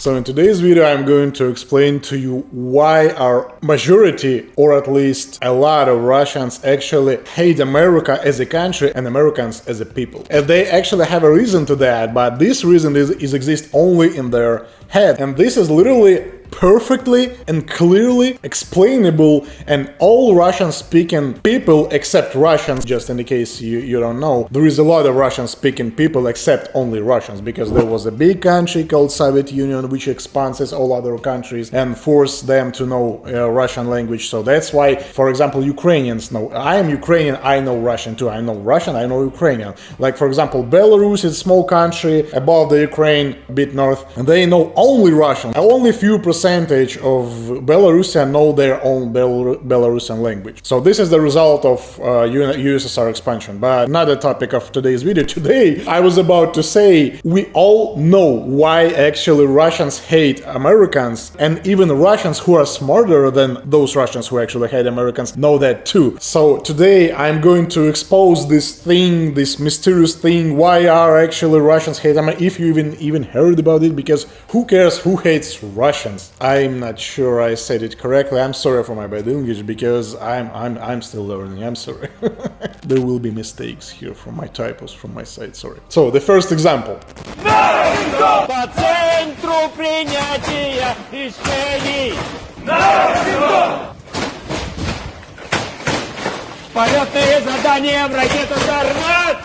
So in today's video I'm going to explain to you why our majority, or at least a lot of Russians, actually hate America as a country and Americans as a people. And they actually have a reason to that, but this reason is exists only in their head. And this is literally perfectly and clearly explainable, and all Russian-speaking people except Russians, just in the case you don't know, there is a lot of Russian-speaking people except only Russians, because there was a big country called Soviet Union which expands all other countries and forced them to know Russian language. So that's why, for example, Ukrainians know. I am Ukrainian, I know Russian too. I know Russian, I know Ukrainian. Like, for example, Belarus is a small country above the Ukraine, a bit north, and they know only Russian. Only few percentage of Belarusians know their own Belarusian language. So this is the result of USSR expansion, but not the topic of today's video. Today I was about to say we all know why actually Russians hate Americans, and even Russians who are smarter than those Russians who actually hate Americans know that too. So today I'm going to expose this thing, this mysterious thing, why are actually Russians hate Americans, if you even heard about it, because who cares who hates Russians? I'm not sure I said it correctly. I'm sorry for my bad English, because I'm still learning. I'm sorry. There will be mistakes here from my typos from my side. Sorry. So the first example. По центру принятия решений. Полетные задания в ракету «Сармат».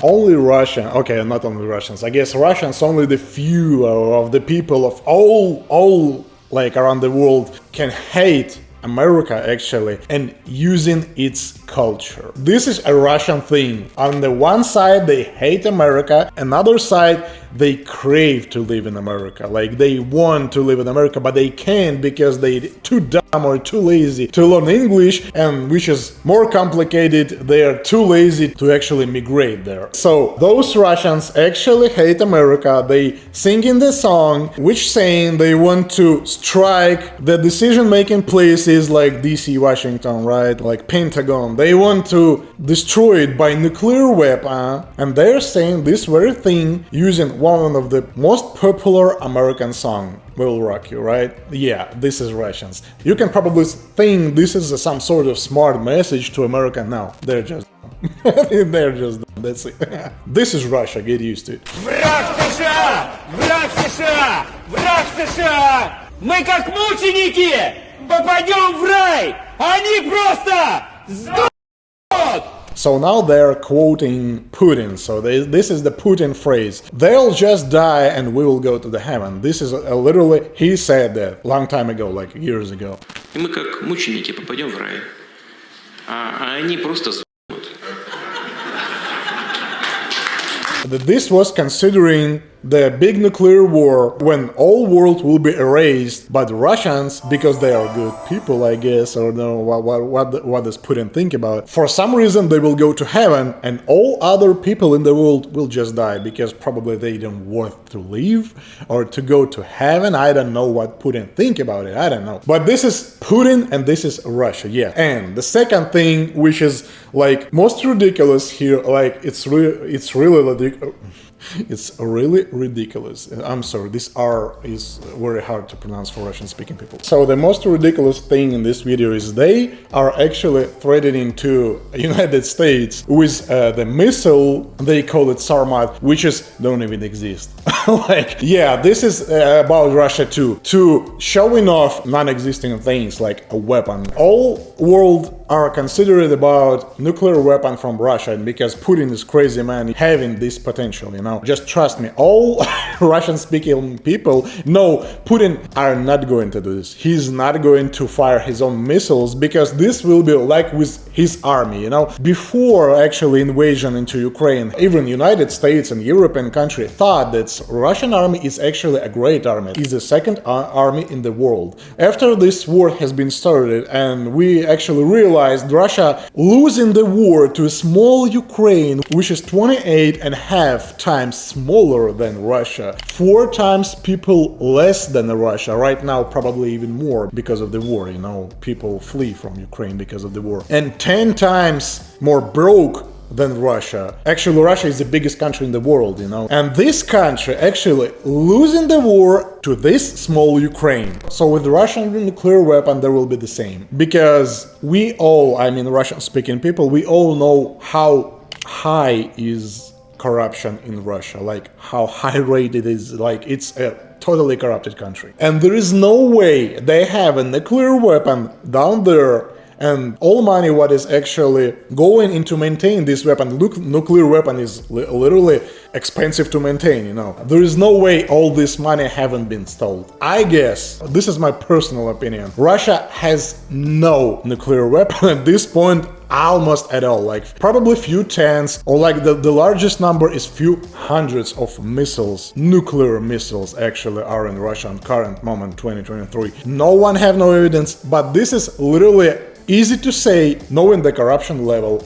Only Russian, okay, not only Russians, I guess Russians, only the few of the people of all like around the world can hate America actually, and using its culture. This is a Russian thing. On the one side they hate America, another side they crave to live in America. Like, they want to live in America, but they can't because they're too dumb or too lazy to learn English, and which is more complicated, they are too lazy to actually migrate there. So those Russians actually hate America. They sing in the song which saying they want to strike the decision-making places like DC, Washington, right? Like Pentagon. They want to destroy it by nuclear weapon, and they're saying this very thing using one of the most popular American song, Will Rock You, right? Yeah, this is Russians. You can probably think this is some sort of smart message to America. No, they're just they're just that's it. This is Russia, get used to it. Враг США! Враг США! Враг США! Мы как мученики попадем в рай! Они просто сдохнут! So now they're quoting Putin. So this is the Putin phrase. They'll just die and we will go to the heaven. This is literally, he said that long time ago, like years ago. И мы как мученики попадем в рай, а они просто сдохнут. This was considering the big nuclear war when all world will be erased, but Russians, because they are good people, I guess, or no, what does Putin think about? For some reason they will go to heaven, and all other people in the world will just die, because probably they don't want to live or to go to heaven. I don't know what Putin think about it, I don't know. But this is Putin and this is Russia, yeah. And the second thing, which is like most ridiculous here, like it's really ridiculous. I'm sorry, this R is very hard to pronounce for Russian-speaking people. So the most ridiculous thing in this video is they are actually threatening to United States with the missile, they call it Sarmat, which don't even exist. Like, yeah, this is about Russia too. To showing off non-existing things like a weapon. All world are considered about nuclear weapon from Russia, and because Putin is crazy man having this potential, Just trust me, all Russian-speaking people know Putin are not going to do this. He's not going to fire his own missiles, because this will be like with his army, Before actually invasion into Ukraine, even United States and European country thought that Russian army is actually a great army. It's the second army in the world. After this war has been started and we actually realized Russia losing the war to a small Ukraine, which is 28.5 times smaller than Russia, 4 times people less than Russia, right now probably even more because of the war, people flee from Ukraine because of the war, and 10 times more broke than Russia. Actually, Russia is the biggest country in the world, you know. And this country actually losing the war to this small Ukraine. So with the Russian nuclear weapon, there will be the same. Because we all, I mean Russian-speaking people, we all know how high is corruption in Russia, like how high rate it is, like it's a totally corrupted country. And there is no way they have a nuclear weapon down there and all money what is actually going into maintain this weapon. Look, nuclear weapon is literally expensive to maintain, you know. There is no way all this money haven't been stolen. I guess, this is my personal opinion, Russia has no nuclear weapon at this point almost at all, like probably few tens, or like the largest number is few hundreds of missiles, nuclear missiles actually are in Russia in current moment 2023. No one have no evidence, but this is literally easy to say knowing the corruption level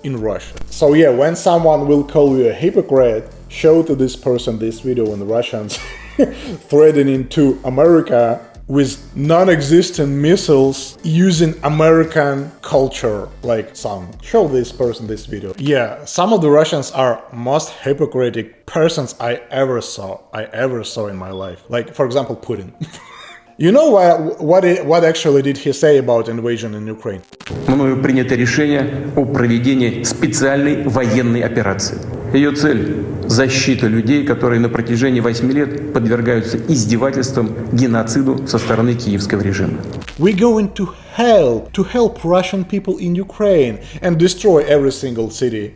in Russia. So yeah, when someone will call you a hypocrite, show to this person this video when the Russians threatening to America with non-existent missiles using American culture, like some. Show this person this video. Yeah, some of the Russians are most hypocritic persons I ever saw in my life. Like, for example, Putin. You know what actually did he say about invasion in Ukraine? Мною принято решение о проведении специальной военной операции. Ее цель – защита людей, которые на протяжении 8 лет подвергаются издевательствам, геноциду со стороны киевского режима. We're going to help Russian people in Ukraine and destroy every single city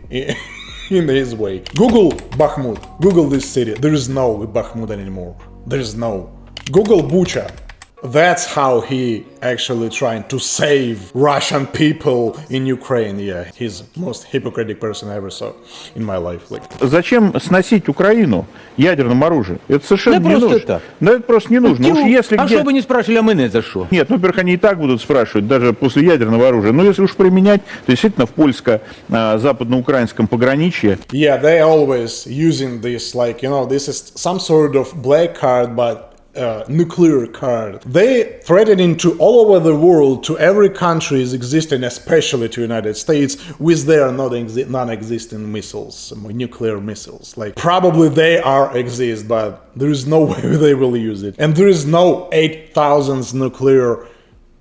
in his way. Google Bakhmut. Google this city. There is no Bakhmut anymore. There is no. Google Bucha. That's how he actually trying to save Russian people in Ukraine. Yeah, he's the most hypocritic person I ever saw in my life. Like. Зачем сносить Украину ядерным оружием? Это совершенно да не нужно. Так. Да это просто не нужно. Уж если а что бы не спрашивали, а мы не за что? Нет, ну, во-первых, они и так будут спрашивать, даже после ядерного оружия. Но если уж применять, то действительно в польско-западно-украинском пограничье. Yeah, they always using this, like, you know, this is some sort of black card, but nuclear card. They threatening to all over the world, to every country is existing, especially to United States, with their non-existent missiles, nuclear missiles. Like probably they are exist, but there is no way they will use it. And there is no 8,000 nuclear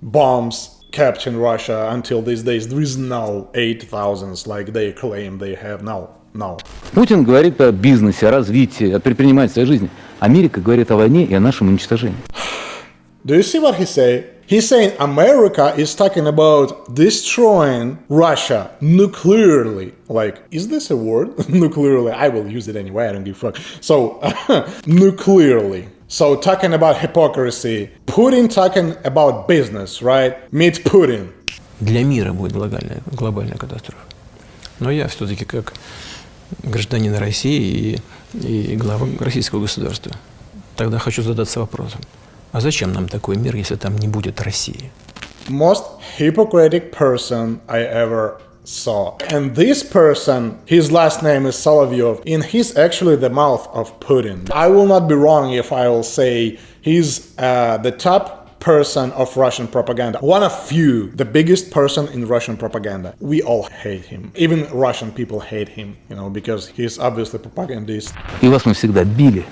bombs kept in Russia until these days. There is no 8,000 like they claim they have now. No. Путин говорит о бизнесе, о развитии, о предпринимательской жизни. Америка говорит о войне и о нашем уничтожении. Do you see what he say? He's saying America is talking about destroying Russia nuclearly. Like, is this a word? Nuclearly. I will use it anyway, I don't give a fuck. So, nuclearly. So, talking about hypocrisy. Putin talking about business, right? Meet Putin. Для мира будет глобальная катастрофа. Но я все-таки как гражданин России и глава российского государства тогда хочу задаться вопросом, а зачем нам такой мир, если там не будет России? Most hypocritic person I ever saw. And this person, his last name is Solovyov, and he's actually the mouth of Putin. I will not be wrong if I will say he's the top person of Russian propaganda. One of few, the biggest person in Russian propaganda. We all hate him. Even Russian people hate him, you know, because he's obviously propagandist. И вас мы всегда били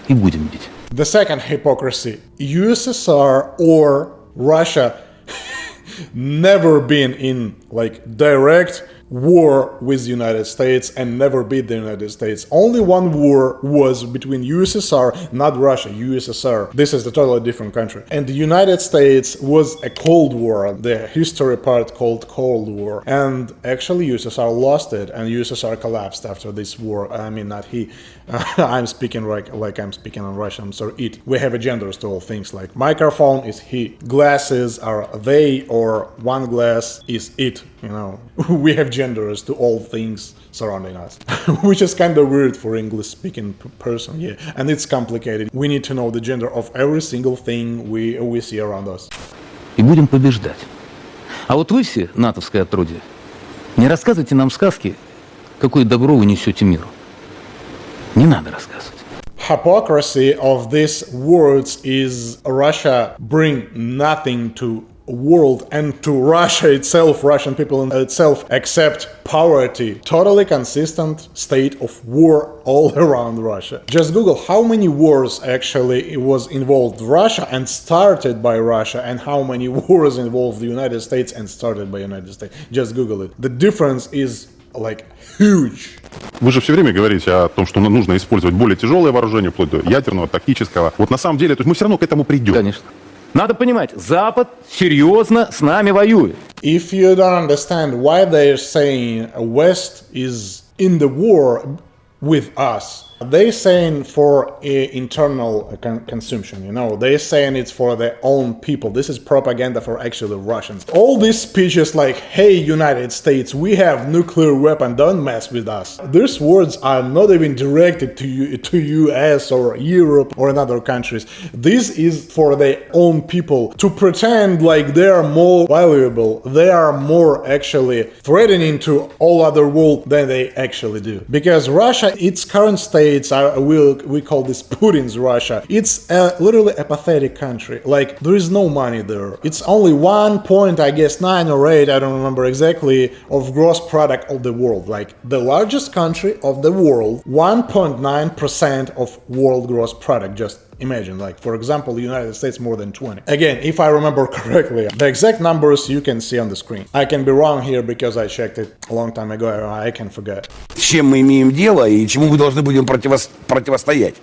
и будем бить. The second hypocrisy, USSR or Russia never been in like direct war with the United States and never beat the United States. Only one war was between USSR, not Russia, USSR. This is a totally different country. And the United States was a Cold War, the history part called Cold War. And actually USSR lost it and USSR collapsed after this war. I mean, not he. I'm speaking like I'm speaking on Russian, I'm sorry, it. We have genders to all things, like microphone is he, glasses are they, or one glass is it, you know. We have genders to all things surrounding us, which is kind of weird for English-speaking person, yeah. And it's complicated. We need to know the gender of every single thing we see around us. И будем побеждать. А вот вы все, натовское отродье, не рассказывайте нам сказки, какое добро вы несете миру. Не надо рассказывать. Hypocrisy of these words is Russia bring nothing to world and to Russia itself, Russian people itself, accept poverty, totally consistent state of war all around Russia. Just Google how many wars actually it was involved Russia and started by Russia, and how many wars involved the United States and started by United States. Just Google it. The difference is like huge. Вы же все время говорите о том, что нужно использовать более тяжелое вооружение, вплоть до ядерного, тактического. Вот на самом деле, то есть мы все равно к этому придем. Конечно. Надо понимать, Запад серьезно с нами воюет. If you don't understand why they're saying West is in the war with us, they're saying for internal consumption, you know, they're saying it's for their own people. This is propaganda for actually Russians. All these speeches like, hey, United States, we have nuclear weapon, don't mess with us. These words are not even directed to US or Europe or in other countries. This is for their own people to pretend like they are more valuable, they are more actually threatening to all other world than they actually do. Because Russia, its current state, we call this Putin's Russia. It's literally a pathetic country. Like, there is no money there. It's only 1.9 or 8, I don't remember exactly, of gross product of the world. Like, the largest country of the world, 1.9% of world gross product. Just imagine, like, for example, the United States more than 20. Again, if I remember correctly, the exact numbers you can see on the screen. I can be wrong here because I checked it a long time ago, I can forget. С чем мы имеем дело и чему мы должны будем противостоять,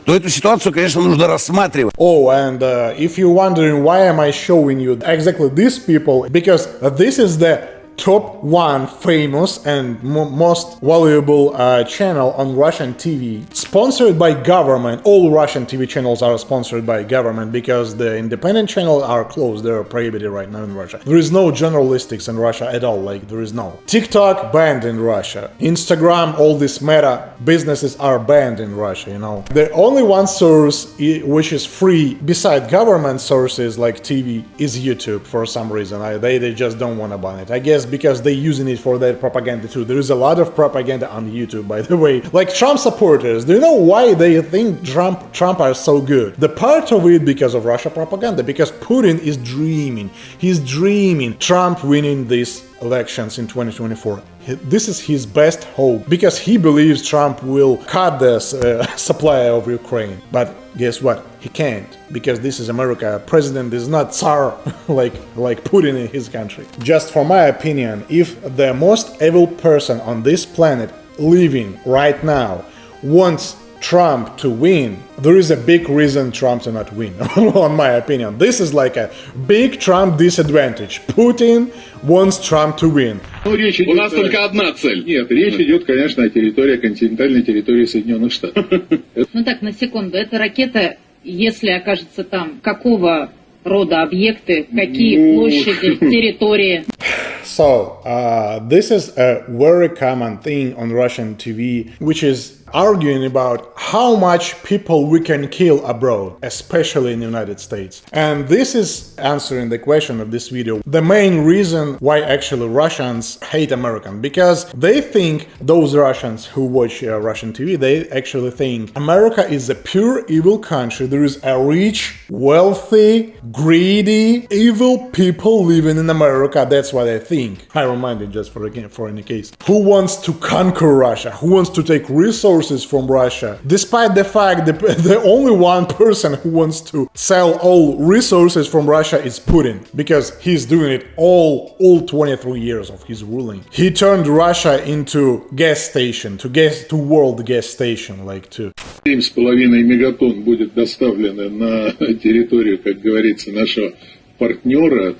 то эту ситуацию, конечно, нужно рассматривать. Oh, and if you're wondering why am I showing you exactly these people, because this is the top one famous and most valuable channel on Russian TV, sponsored by government. All Russian TV channels are sponsored by government because the independent channels are closed. They're prohibited right now in Russia. There is no journalistics in Russia at all. Like, there is no. TikTok banned in Russia. Instagram, all these meta businesses are banned in Russia, you know. The only one source which is free beside government sources like TV is YouTube for some reason. They just don't want to ban it. I guess because they're using it for their propaganda too. There is a lot of propaganda on YouTube, by the way. Like Trump supporters, do you know why they think Trump are so good? The part of it because of Russia propaganda, because Putin is dreaming. He's dreaming Trump winning these elections in 2024. This is his best hope because he believes Trump will cut the supply of Ukraine. But guess what? He can't, because this is America. President is not Tsar like Putin in his country. Just for my opinion, if the most evil person on this planet living right now wants Trump to win, there is a big reason Trump to not win, on my opinion. This is like a big Trump disadvantage. Putin wants Trump to win. У нас только одна цель. Нет, речь идет, конечно, о территории, континентальной территории Соединенных Штатов. Ну так, на секунду, эта ракета, если окажется там, какого рода объекты, какие площади, территории? So, this is a very common thing on Russian TV, which is arguing about how much people we can kill abroad, especially in the United States. And this is answering the question of this video. The main reason why actually Russians hate Americans, because they think, those Russians who watch Russian TV, they actually think America is a pure evil country. There is a rich, wealthy, greedy, evil people living in America. That's what I think. I remind you just for any case. Who wants to conquer Russia? Who wants to take resources from Russia? Despite the fact that the only one person who wants to sell all resources from Russia is Putin, because he's doing it all 23 years of his ruling. He turned Russia into gas station, to world gas station, like to 7,5 мегатонн будет доставлено на территорию, как говорится, нашего партнера,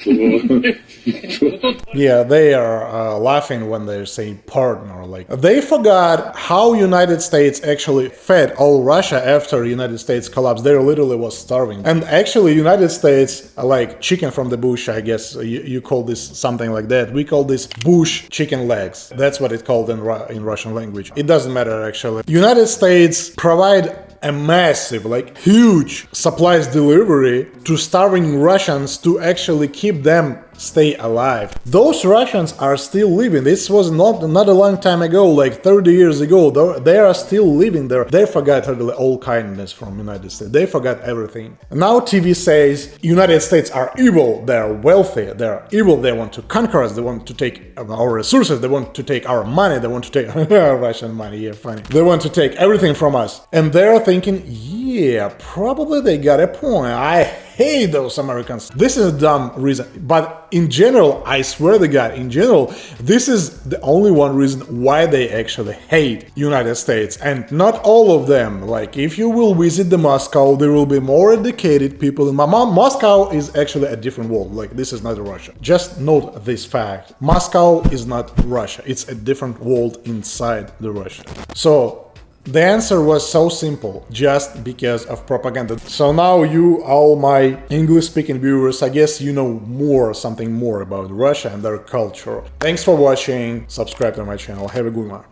yeah, they are laughing when they say partner. Like, they forgot how United States actually fed all Russia after United States collapsed. They literally was starving. And actually United States, like chicken from the bush, I guess you call this something like that. We call this bush chicken legs. That's what it's called in Russian language. It doesn't matter actually. United States provide a massive, huge supplies delivery to starving Russians to actually keep them stay alive. Those Russians are still living. This was not a long time ago, like 30 years ago. They are still living there. They forgot all kindness from United States. They forgot everything. Now TV says United States are evil. They are wealthy. They are evil. They want to conquer us. They want to take our resources. They want to take our money. They want to take Russian money. Yeah, funny. They want to take everything from us. And they're thinking, yeah, probably they got a point. I hate those Americans. This is a dumb reason. But in general, I swear to God, in general, this is the only one reason why they actually hate United States. And not all of them. Like, if you will visit the Moscow, there will be more educated people. Moscow is actually a different world. Like, this is not Russia. Just note this fact. Moscow is not Russia. It's a different world inside the Russia. So, the answer was so simple, just because of propaganda. So now you, all my English-speaking viewers, I guess you know something more about Russia and their culture. Thanks for watching, subscribe to my channel, have a good one.